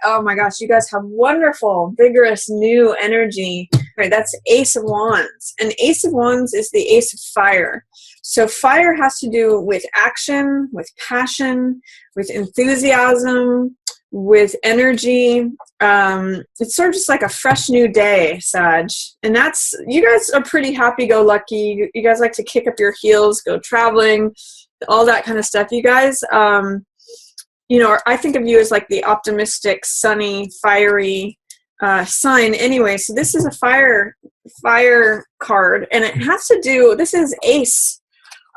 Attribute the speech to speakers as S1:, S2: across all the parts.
S1: oh my gosh, you guys have wonderful, vigorous, new energy. Right, that's Ace of Wands. And Ace of Wands is the Ace of Fire. So fire has to do with action, with passion, with enthusiasm, with energy. It's sort of just like a fresh new day, Sag. And that's, you guys are pretty happy-go-lucky. You guys like to kick up your heels, go traveling, all that kind of stuff. You guys, you know, I think of you as like the optimistic, sunny, fiery sign anyway. So this is a fire card, and it has to do, this is Ace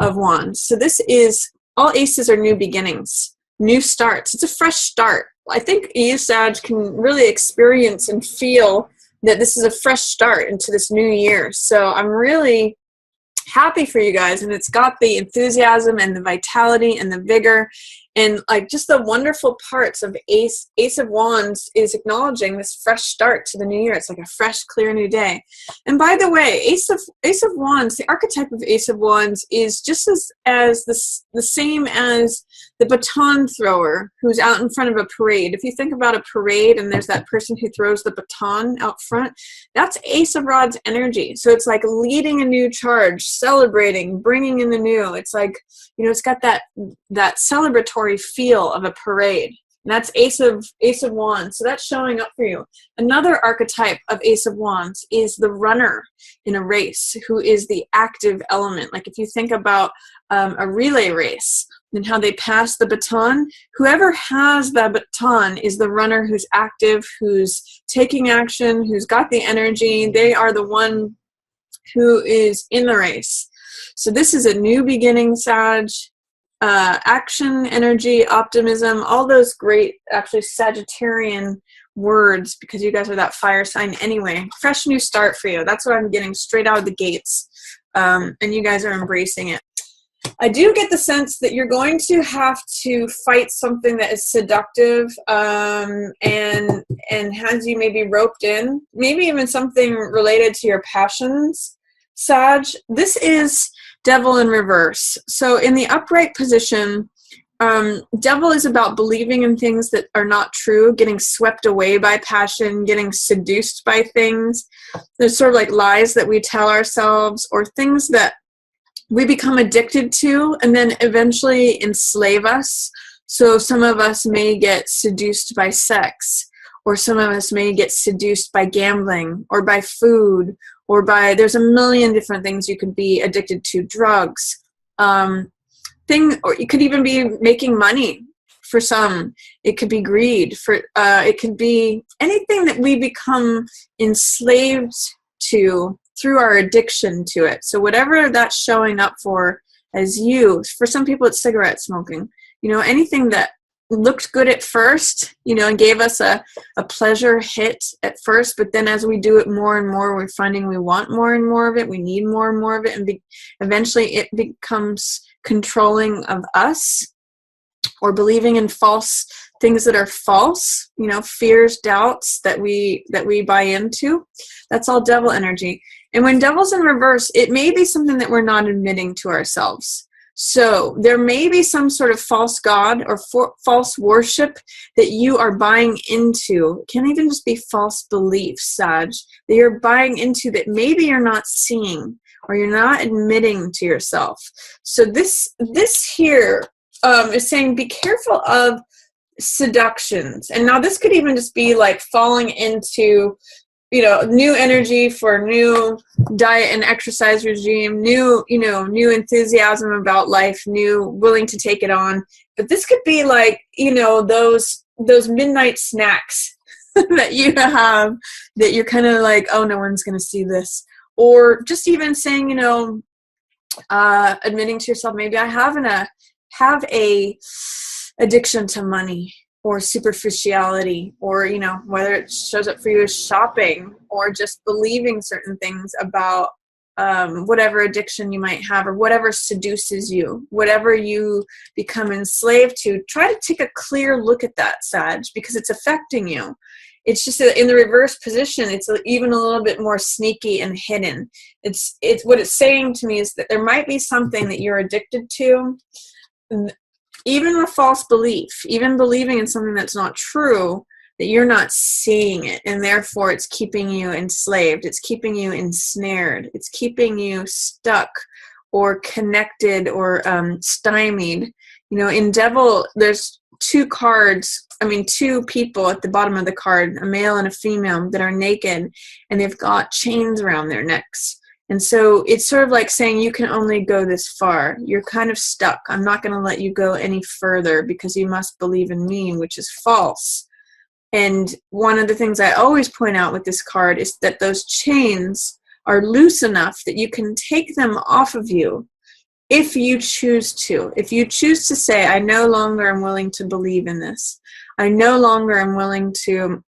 S1: of Wands. So this is, all aces are new beginnings, new starts. It's a fresh start. I think you, Sag, can really experience and feel that this is a fresh start into this new year. So I'm really happy for you guys, and it's got the enthusiasm and the vitality and the vigor and like just the wonderful parts of Ace of Wands is acknowledging this fresh start to the new year. It's like a fresh, clear new day. And by the way, Ace of Wands, the archetype of Ace of Wands is just as the same as the baton thrower who's out in front of a parade. If you think about a parade and there's that person who throws the baton out front, that's Ace of Wands energy. So it's like leading a new charge, celebrating, bringing in the new. It's like, you know, it's got that celebratory feel of a parade. And that's Ace of Wands. So that's showing up for you. Another archetype of Ace of Wands is the runner in a race, who is the active element. Like if you think about a relay race and how they pass the baton, whoever has that baton is the runner who's active, who's taking action, who's got the energy. They are the one who is in the race. So this is a new beginning, Sag. Action, energy, optimism, all those great, actually, Sagittarian words, because you guys are that fire sign anyway. Fresh new start for you. That's what I'm getting straight out of the gates. And you guys are embracing it. I do get the sense that you're going to have to fight something that is seductive and has you maybe roped in, maybe even something related to your passions, Sag. This is Devil in reverse. So in the upright position, Devil is about believing in things that are not true, getting swept away by passion, getting seduced by things. There's sort of like lies that we tell ourselves, or things that we become addicted to and then eventually enslave us. So some of us may get seduced by sex, or some of us may get seduced by gambling or by food, or by, there's a million different things you could be addicted to, drugs, or you could even be making money for some. It could be greed, it could be anything that we become enslaved to through our addiction to it. So whatever that's showing up for as you, for some people it's cigarette smoking, you know, anything that looked good at first, you know, and gave us a pleasure hit at first, but then as we do it more and more, we're finding we want more and more of it, we need more and more of it, and eventually it becomes controlling of us, or believing in false things that are false, you know, fears, doubts that we buy into. That's all devil energy. And when devil's in reverse, it may be something that we're not admitting to ourselves. So there may be some sort of false god or false worship that you are buying into. It can't even just be false beliefs, Sag, that you're buying into that maybe you're not seeing or you're not admitting to yourself. So this here is saying be careful of seductions. And now this could even just be like falling into, you know, new energy for new diet and exercise regime, new enthusiasm about life, new willing to take it on. But this could be like, you know, those midnight snacks that you have that you're kind of like, oh, no one's going to see this. Or just even saying, you know, admitting to yourself, maybe I have a addiction to money or superficiality, or, you know, whether it shows up for you as shopping or just believing certain things about whatever addiction you might have, or whatever seduces you, whatever you become enslaved to. Try to take a clear look at that, Sag, because it's affecting you. It's just that in the reverse position, it's even a little bit more sneaky and hidden. It's what it's saying to me is that there might be something that you're addicted to, even a false belief, even believing in something that's not true, that you're not seeing it, and therefore it's keeping you enslaved, it's keeping you ensnared, it's keeping you stuck or connected or stymied. You know, in Devil, there's two people at the bottom of the card, a male and a female, that are naked, and they've got chains around their necks. And so it's sort of like saying you can only go this far. You're kind of stuck. I'm not going to let you go any further because you must believe in me, which is false. And one of the things I always point out with this card is that those chains are loose enough that you can take them off of you if you choose to. If you choose to say, I no longer am willing to believe in this. I no longer am willing to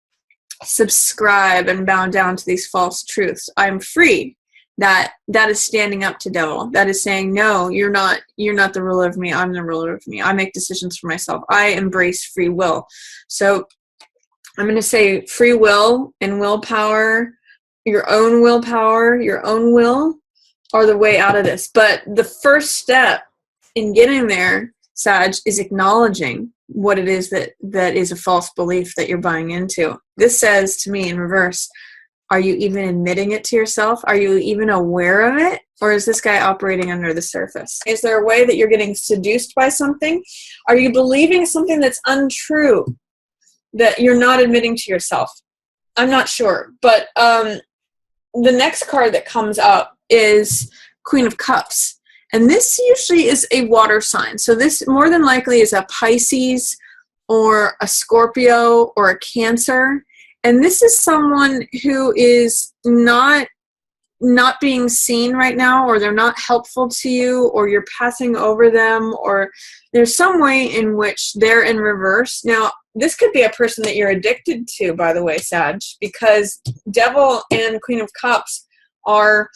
S1: subscribe and bow down to these false truths. I'm free. That is standing up to Devil. That is saying, no, you're not the ruler of me. I'm the ruler of me. I make decisions for myself. I embrace free will. So I'm going to say free will and willpower, your own willpower, your own will, are the way out of this. But the first step in getting there, Sag, is acknowledging what it is that is a false belief that you're buying into. This says to me in reverse, are you even admitting it to yourself? Are you even aware of it? Or is this guy operating under the surface? Is there a way that you're getting seduced by something? Are you believing something that's untrue that you're not admitting to yourself? I'm not sure. But the next card that comes up is Queen of Cups. And this usually is a water sign. So this more than likely is a Pisces or a Scorpio or a Cancer. And this is someone who is not being seen right now, or they're not helpful to you, or you're passing over them, or there's some way in which they're in reverse. Now, this could be a person that you're addicted to, by the way, Sag, because Devil and Queen of Cups are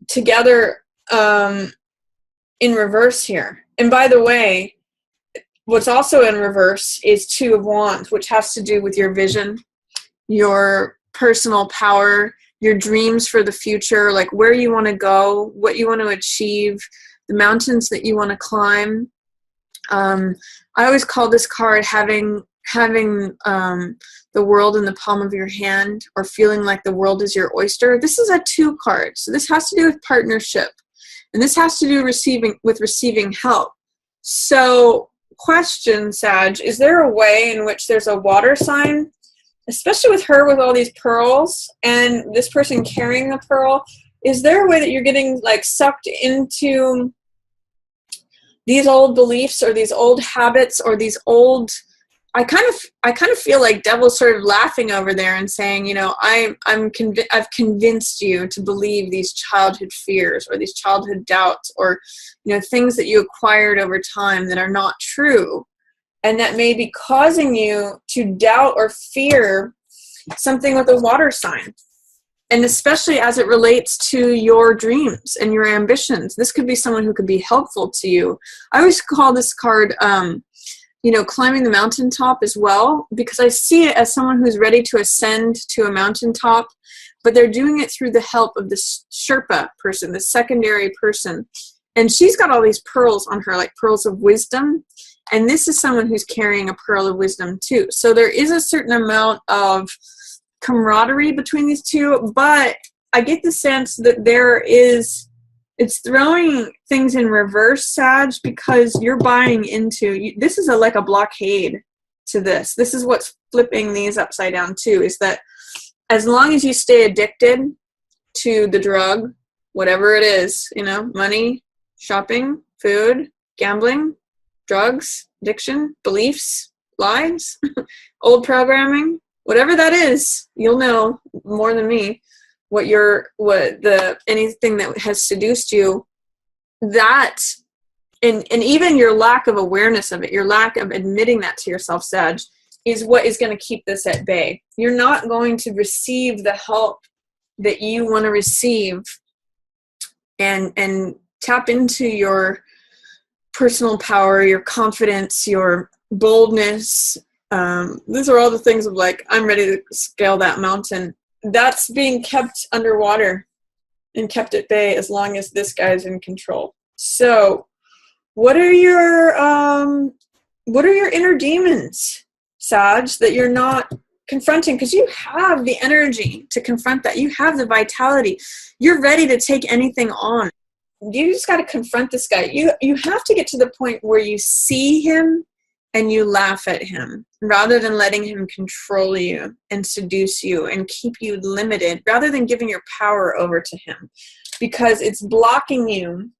S1: together in reverse here. And by the way, what's also in reverse is Two of Wands, which has to do with your vision, your personal power, your dreams for the future, like where you want to go, what you want to achieve, the mountains that you want to climb. I always call this card having the world in the palm of your hand, or feeling like the world is your oyster. This is a 2 card. So this has to do with partnership. And this has to do with receiving help. So question, Sag, is there a way in which there's a water sign, especially with her with all these pearls and this person carrying the pearl? Is there a way that you're getting like sucked into these old beliefs or these old habits or these old, I kind of feel like Devil's sort of laughing over there and saying, you know, I've convinced you to believe these childhood fears or these childhood doubts, or, you know, things that you acquired over time that are not true, and that may be causing you to doubt or fear something with a water sign. And especially as it relates to your dreams and your ambitions, this could be someone who could be helpful to you. I always call this card, you know, climbing the mountaintop as well, because I see it as someone who's ready to ascend to a mountaintop, but they're doing it through the help of this Sherpa person, the secondary person. And she's got all these pearls on her, like pearls of wisdom. And this is someone who's carrying a pearl of wisdom too. So there is a certain amount of camaraderie between these two, but I get the sense that it's throwing things in reverse, Sag, because you're buying into, this is like a blockade to this. This is what's flipping these upside down too, is that as long as you stay addicted to the drug, whatever it is, you know, money, shopping, food, gambling, drugs, addiction, beliefs, lies, old programming, whatever that is, you'll know more than me anything that has seduced you, that and even your lack of awareness of it, your lack of admitting that to yourself, Sag, is what is going to keep this at bay. You're not going to receive the help that you want to receive and tap into your personal power, your confidence, your boldness. These are all the things of like, I'm ready to scale that mountain. That's being kept underwater and kept at bay as long as this guy's in control. So what are your inner demons, Sag, that you're not confronting, because you have the energy to confront that. You have the vitality. You're ready to take anything on. You just got to confront this guy. You have to get to the point where you see him and you laugh at him, rather than letting him control you and seduce you and keep you limited, rather than giving your power over to him, because it's blocking you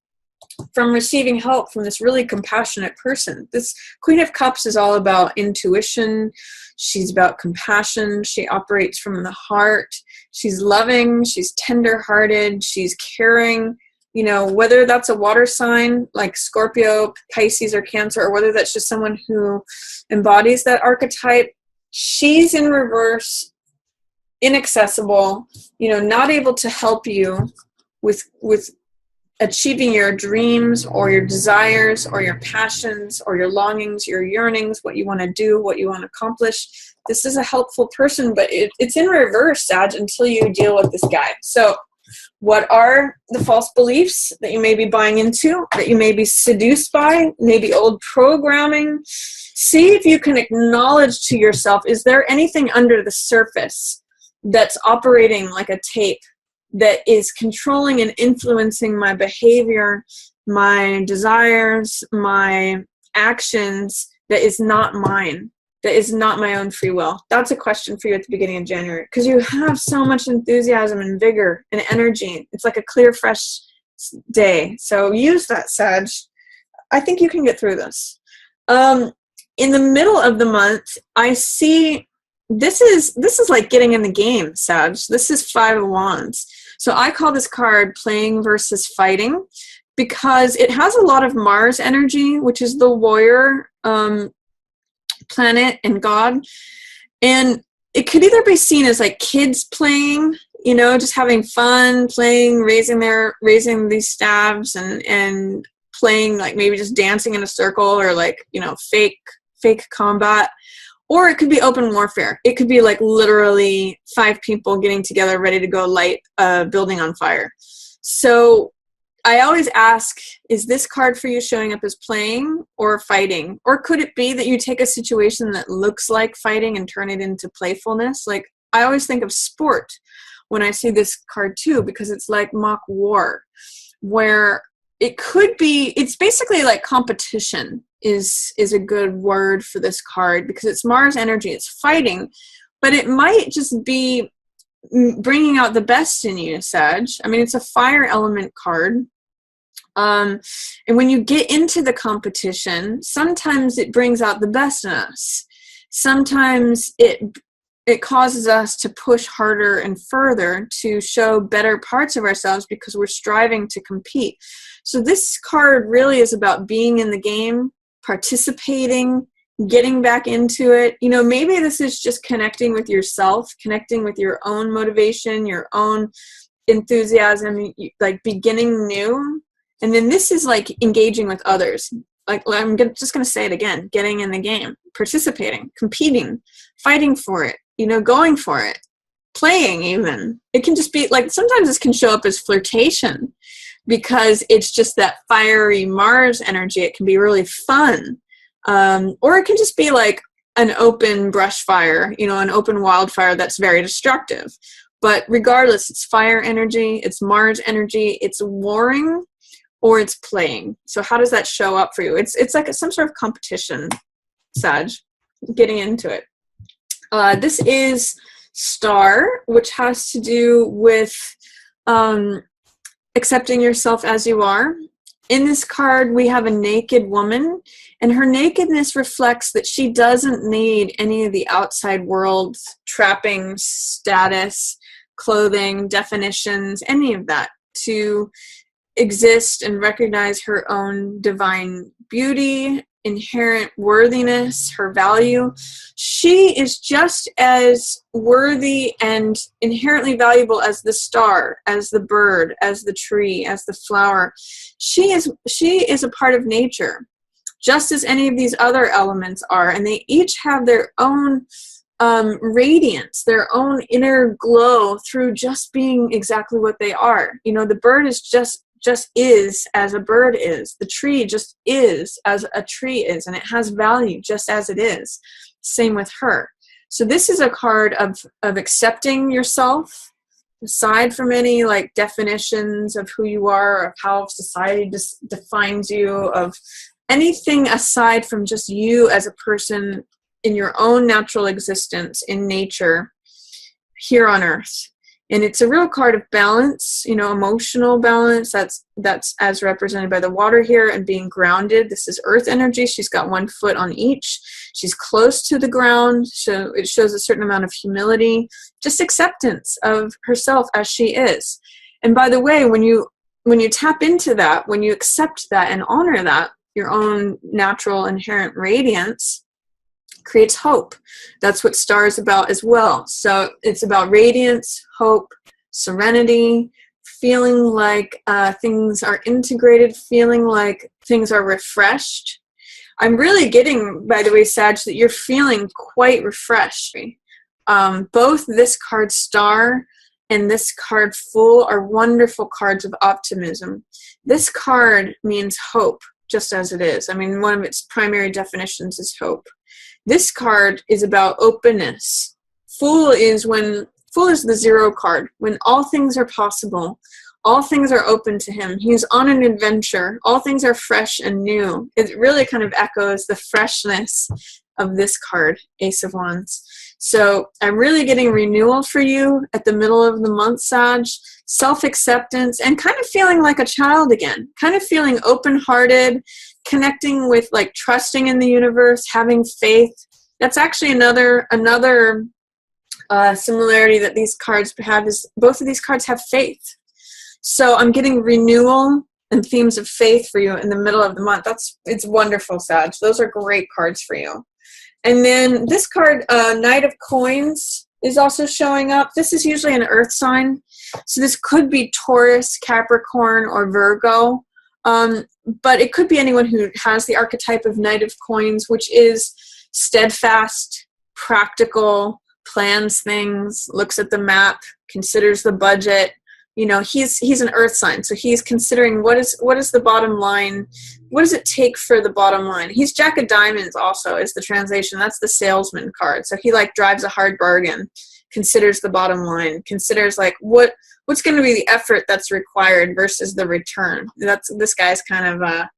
S1: from receiving help from this really compassionate person. This Queen of Cups is all about intuition. She's about compassion. She operates from the heart. She's loving. She's tender-hearted. She's caring. You know, whether that's a water sign like Scorpio, Pisces, or Cancer, or whether that's just someone who embodies that archetype, she's in reverse, inaccessible, you know, not able to help you with achieving your dreams or your desires or your passions or your longings, your yearnings, what you want to do, what you want to accomplish. This is a helpful person, but it's in reverse, Sag, until you deal with this guy. So what are the false beliefs that you may be buying into, that you may be seduced by, maybe old programming? See if you can acknowledge to yourself, is there anything under the surface that's operating like a tape that is controlling and influencing my behavior, my desires, my actions, that is not mine, that is not my own free will? That's a question for you at the beginning of January, because you have so much enthusiasm and vigor and energy. It's like a clear, fresh day. So use that, Sag. I think you can get through this. In the middle of the month, I see this is like getting in the game, Sag. This is Five of Wands. So I call this card playing versus fighting, because it has a lot of Mars energy, which is the warrior planet and God. And it could either be seen as like kids playing, you know, just having fun, playing, raising these staves and playing, like maybe just dancing in a circle, or like, you know, fake combat. Or it could be open warfare. It could be like literally 5 people getting together ready to go light a building on fire. So I always ask, is this card for you showing up as playing or fighting? Or could it be that you take a situation that looks like fighting and turn it into playfulness? Like, I always think of sport when I see this card too, because it's like mock war, where it could be, it's basically like competition is a good word for this card, because it's Mars energy, it's fighting, but it might just be bringing out the best in you, Sag. I mean, it's a fire element card. And when you get into the competition, sometimes it brings out the best in us. Sometimes it causes us to push harder and further to show better parts of ourselves, because we're striving to compete. So this card really is about being in the game, participating, getting back into it. You know, maybe this is just connecting with yourself, connecting with your own motivation, your own enthusiasm, like beginning new. And then this is like engaging with others. Like, I'm just going to say it again, getting in the game, participating, competing, fighting for it, you know, going for it, playing even. It can just be like, sometimes this can show up as flirtation, because it's just that fiery Mars energy. It can be really fun. Or it can just be like an open brush fire, you know, an open wildfire that's very destructive. But regardless, it's fire energy, it's Mars energy, it's warring, or it's playing. So how does that show up for you? It's like some sort of competition, Sag, getting into it. This is Star, which has to do with accepting yourself as you are. In this card, we have a naked woman, and her nakedness reflects that she doesn't need any of the outside world's trappings, status, clothing, definitions, any of that to exist and recognize her own divine beauty, inherent worthiness, her value. She is just as worthy and inherently valuable as the star, as the bird, as the tree, as the flower. She is a part of nature, just as any of these other elements are, and they each have their own radiance, their own inner glow through just being exactly what they are. You know, the bird is just is as a bird is. The tree just is as a tree is, and it has value just as it is. Same with her. So this is a card of accepting yourself, aside from any like definitions of who you are, of how society defines you, of anything aside from just you as a person in your own natural existence in nature here on earth. And it's a real card of balance, you know, emotional balance. That's as represented by the water here, and being grounded. This is earth energy. She's got one foot on each. She's close to the ground. So it shows a certain amount of humility, just acceptance of herself as she is. And by the way, when you tap into that, when you accept that and honor that, your own natural inherent radiance creates hope. That's what star is about as well. So it's about radiance, hope, serenity, feeling like things are integrated, feeling like things are refreshed. I'm really getting, by the way, Sag, that you're feeling quite refreshed. Both this card star and this card fool are wonderful cards of optimism. This card means hope, just as it is. I mean, one of its primary definitions is hope. This card is about openness. Fool is the zero card, when all things are possible. All things are open to him. He's on an adventure. All things are fresh and new. It really kind of echoes the freshness of this card, Ace of Wands. So I'm really getting renewal for you at the middle of the month, Sag. Self-acceptance and kind of feeling like a child again. Kind of feeling open-hearted, connecting with like trusting in the universe, having faith. That's actually another similarity that these cards have, is both of these cards have faith. So I'm getting renewal and themes of faith for you in the middle of the month. It's wonderful, Sag. Those are great cards for you. And then this card, Knight of Coins, is also showing up. This is usually an earth sign. So this could be Taurus, Capricorn, or Virgo. But it could be anyone who has the archetype of Knight of Coins, which is steadfast, practical, plans things, looks at the map, considers the budget. You know, he's an earth sign, so he's considering what is the bottom line, what does it take for the bottom line. He's Jack of Diamonds also is the translation. That's the salesman card. So he like drives a hard bargain, considers the bottom line, considers like what's going to be the effort that's required versus the return. That's this guy's kind of a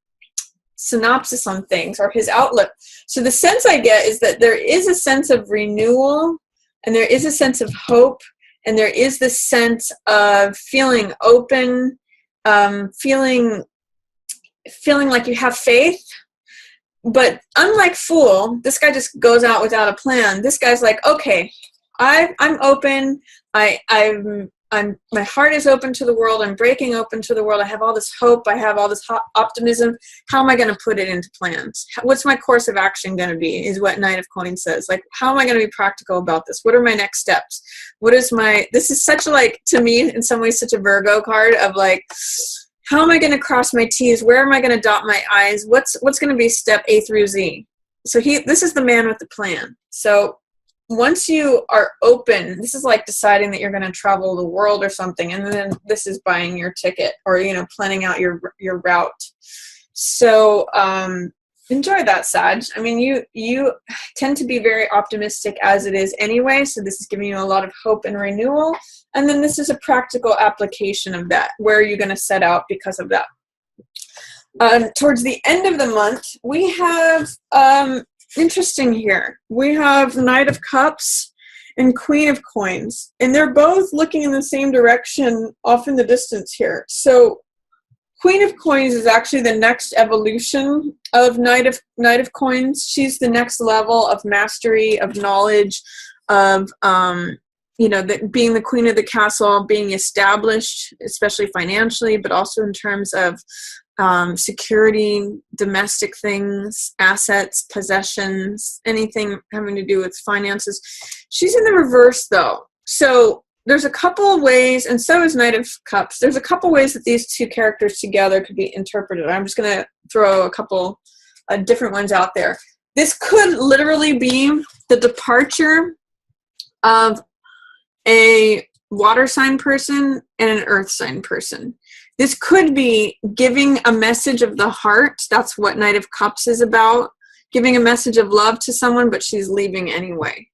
S1: synopsis on things, or his outlook. So the sense I get is that there is a sense of renewal, and there is a sense of hope, and there is this sense of feeling open, feeling like you have faith. But unlike Fool, this guy just goes out without a plan. This guy's like, okay, I'm open. My heart is open to the world. I'm breaking open to the world. I have all this hope. I have all this optimism. How am I going to put it into plans? What's my course of action going to be, is what Knight of Coins says. Like, how am I going to be practical about this? What are my next steps? This is such a, like, to me, in some ways, such a Virgo card of like, how am I going to cross my T's? Where am I going to dot my I's? What's going to be step A through Z? So this is the man with the plan. So once you are open, this is like deciding that you're going to travel the world or something, and then this is buying your ticket, or, you know, planning out your route. So enjoy that, Sag. I mean, you tend to be very optimistic as it is anyway, so this is giving you a lot of hope and renewal. And then this is a practical application of that. Where are you going to set out because of that? Towards the end of the month, we have interesting here. We have Knight of Cups and Queen of Coins, and they're both looking in the same direction off in the distance here. So Queen of Coins is actually the next evolution of Knight of Coins. She's the next level of mastery, of knowledge, of being the queen of the castle, being established, especially financially, but also in terms of security, domestic things, assets, possessions, anything having to do with finances. She's in the reverse, though. So there's a couple of ways, and so is Knight of Cups. There's a couple ways that these two characters together could be interpreted. I'm just going to throw a couple different ones out there. This could literally be the departure of a water sign person and an earth sign person. This could be giving a message of the heart. That's what Knight of Cups is about. Giving a message of love to someone, but she's leaving anyway.